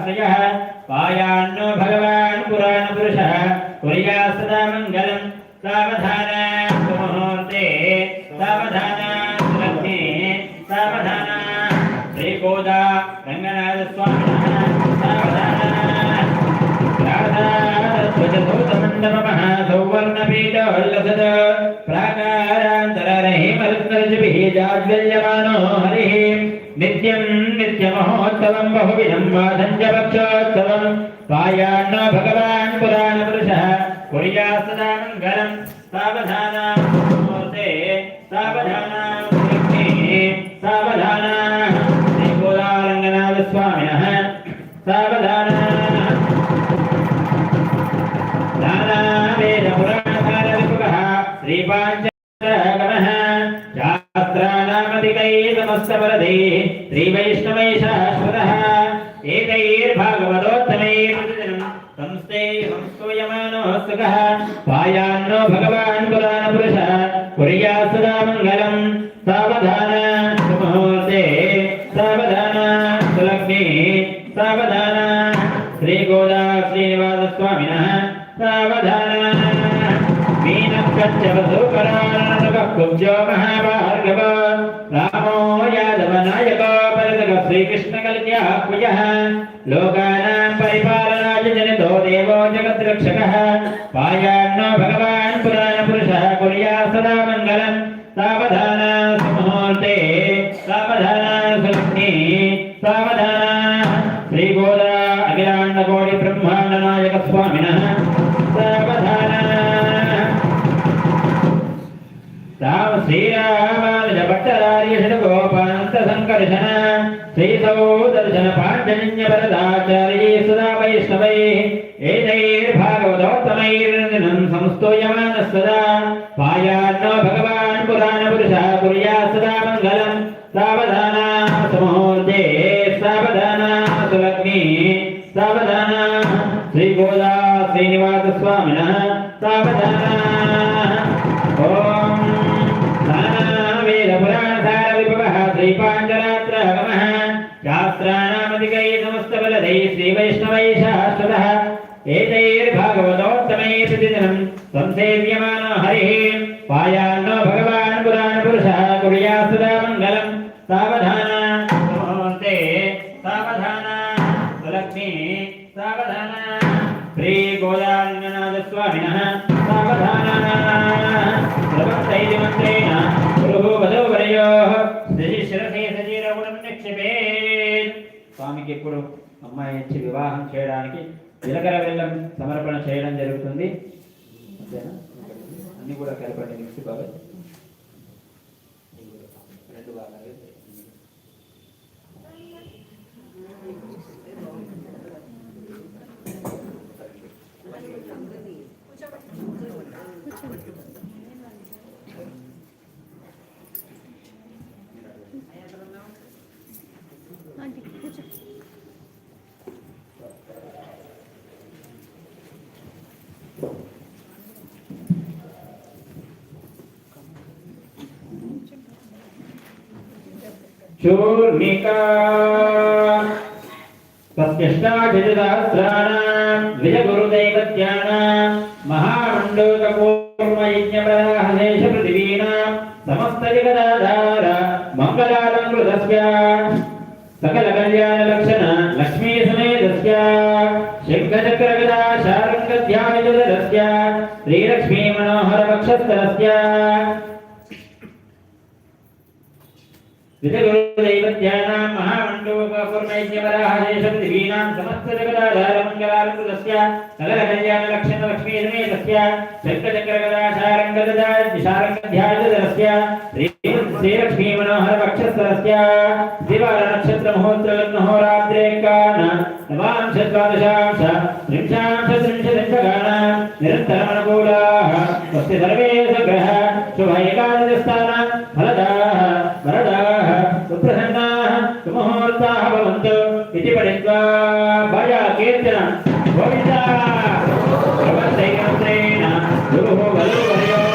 पायान्नो भगवान् पुराणपुरुषः कुर्यात् सदा मङ्गलम् सावधान सुमुहूर्ते सावधान सुलग्ने सावधान श्रीगोदा रङ्गनाथस्वामिनः सावधान ध्वजधूतमण्डपमः सौवर्णपीठोल्लसत् प्राकारान्तरहिमरुत्तरजभिः जाज्वल्यमानो हरिः नित्यं नित्यमहोत्सवं बहुविधं वादं च पक्षोत्सवं पायान्नो भगवान् पुराणपुरुषः कुर्यात् सदा मङ्गलं सावधान मुहूर्ते सावधान सुलग्ने सावधान श्रीगोदारङ्गनाथस्वामिनः सावधान नानावेदपुराणकालविपुगः श्रीपाञ्चगमः शास्त्राणामधिकैर्नमस्तवरदैः श्रीवैष्णवैः शाश्वतः एतैर्भागवतोत्तमैर्प्रतिदिनं संस्तूयमानो सुखः पायान्नो भगवान् पुराणपुरुषः कुर्यात् सदा मङ्गलं सावधान सुमुहूर्ते सावधान सुलग्ने सावधान श्रीगोदा श्रीनिवासस्वामिनः सावधान मीनकच्चवधूकरानकुब्जो महाभार्गव रामो यादवनायको परतः श्रीकृष्णकल्याह्वयः लोकानां परिपालनाय जनितो देवो जगद्रक्षकः पायान्नो भगवान् पुराणपुरुषः कुर्यात् सदा मङ्गलं सावधान सुमुहूर्ते सावधान सुलग्ने सावधान श्रीगोदा अखिलाण्डकोटि ब्रह्माण्डनायक स्वामिनः सावधान राम श्रीरामानुज भट्टाचार्य षड्गोपान्त संकर्षण श्रीसौदर्शन पाञ्चजन्य वरदाचार्ये सदा वैष्णवैः एतैर्भागवतोत्तमैर्निनं संस्तूयमानः सदा पायान्नो भगवान् पुराणपुरुषः कुर्यात् सदा मङ्गलं सावधान सुमुहूर्ते सावधान सुलग्ने सावधान श्रीगोदा श्रीनिवासस्वामिनः सावधान ॐ नानावेदपुराणसारविभवः श्रीपाञ्चरात्रगमः शास्त्राणामधिकैः समस्तबलदैः श्रीवैष्णवैः शाश्वतः एतैर्भागवतोत्तमैः प्रतिदिनं संसेव्यमानो हरिः पायान्नो भगवान् पुराणपुरुषः कुर्यात् सदा मङ्गलं सावधान मुहूर्ते सावधान सुलग्ने सावधान श्रीगोदारङ्गनाथस्वामिनः सावधान सर्वैर्मन्त्रेण गुरुः वधूवरयोः शिरसि सजीरగుణం నిక్షేపేత్ స్వామికి ఇప్పుడు అమ్మాయి ఇచ్చి వివాహం చేయడానికి జీలకర్ర బెల్లం సమర్పణ చేయడం జరుగుతుంది అంతేనా అన్ని కూడా కలపండి మిక్సీ బాగా రెండు బాగా चूर्णिका तस्यष्टाधिसहस्राणां द्विजगुरुदैवत्यानां महामण्डूकपूर्वयज्ञपराहदेशपृथिवीनां समस्तजगदाधार मङ्गलालङ्कृतस्य सकलकल्याणलक्षण लक्ष्मीसमेतस्य शङ्खचक्रगदा शार्ङ्गध्यानयुधरस्य श्रीलक्ष्मीमनोहरवक्षस्थलस्य द्विजगुरुदैवत्यानां महामण्डूकपूर्वयज्ञपराहदेशपृथिवीनां समस्तजगदाधारमङ्गलालङ्कृतस्य सकलकल्याणलक्षणलक्ष्मीसमेतस्य शङ्खचक्रगदा शार्ङ्गध्यानयुधरस्य श्रीलक्ष्मीमनोहरवक्षस्थलस्य दिवानक्षत्रमहोत्रलग्नहोरात्रेकान नवांशद्वादशांश त्रिंशांशत्रिंशदिंशगान निरन्तरमनुकूलाः स्वस्ति सर्वे सग्रह शुभ एकादशस्थान फलदाः वरदाः सुप्रसन्नाः सुमुहूर्ताः भवन्तु इति पठित्वा भया कीर्तन गोविन्दा प्रबन्धैकमन्त्रेण गुरुः वल्लभयोः